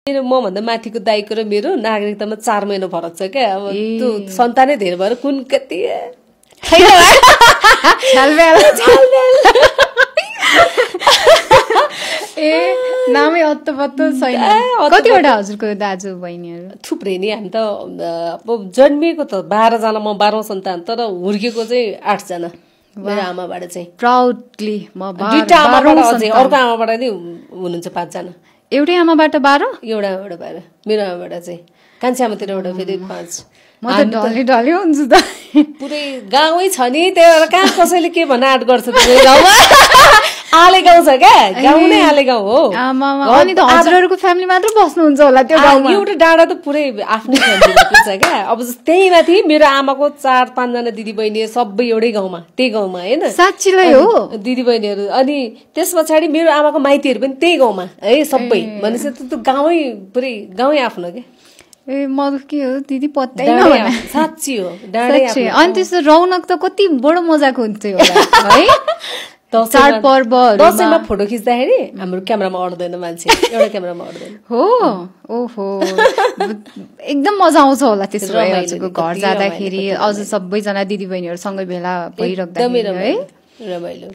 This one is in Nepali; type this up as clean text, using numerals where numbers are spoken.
मेरो मभन्दा माथिको दाइको र मेरो नागरिकतामा 4 महिना फरक छ क्या। अब त्यो सन्तानै धेरै भएर कुन कति नामै अत्तो छैन। कतिवटा हजुरको दाजु बहिनीहरू? थुप्रै नि। हामी त अब जन्मिएको त 12 जना, म 12औं सन्तान, तर हुर्केको चाहिँ 8 जना मेरो आमाबाट चाहिँ। प्राउडली म दुईटा आमाबाट अझै अर्को आमाबाट नि हुनुहुन्छ 5 जना। एउटै आमाबाट 12? एउटा आमाबाट 12। मेरो आमाबाट चाहिँ कान्छी आमातिर एउटा फेरि 5। म त ढले हुन्छु त। पुरै गाउँै छ नि, त्यही भएर कहाँ कसैले के भन्न आँट गर्छ त मेरो गाउँमा। आले गाउँ छ क्या, गाउँ नै आले गाउँ हो। अनि त हजुरहरूको फ्यामिली मात्र बस्नुहुन्छ होला त्यो गाउँमा? एउटा डाँडा त पुरै आफ्नै फ्यामिली छ क्या। अब त्यही माथि मेरो आमाको 4-5 जना दिदी बहिनी सबै एउटै गाउँमा, त्यही गाउँमा हैन। साच्चीलाई हो? दिदी बहिनीहरू। अनि त्यस पछाडि मेरो आमाको माइतीहरू पनि त्यही गाउँमा है सबै। भनेपछि त गाउँै पुरै गाउँै आफ्नो के। म के हो दिदी पत्तै नभन। साच्ची हो, डाँडै आफ्नो। अनि त्यस्तो रौनक त कति बडो मजाको हुन्छ होला है। चाडपर्वहरुमा दशैंमा फोटो खिच्दाखेरि हाम्रो क्यामेरामा अड्दैन मान्छे, एउटा क्यामेरामा अड्दैन हो। ओहो, एकदम मजा आउँछ होला त्यसो भए हजुरको घर जाँदाखेरि, अझ सबैजना दिदी बहिनीहरुसँगै भेला भइराख्दाखेरि है। रमाइलो।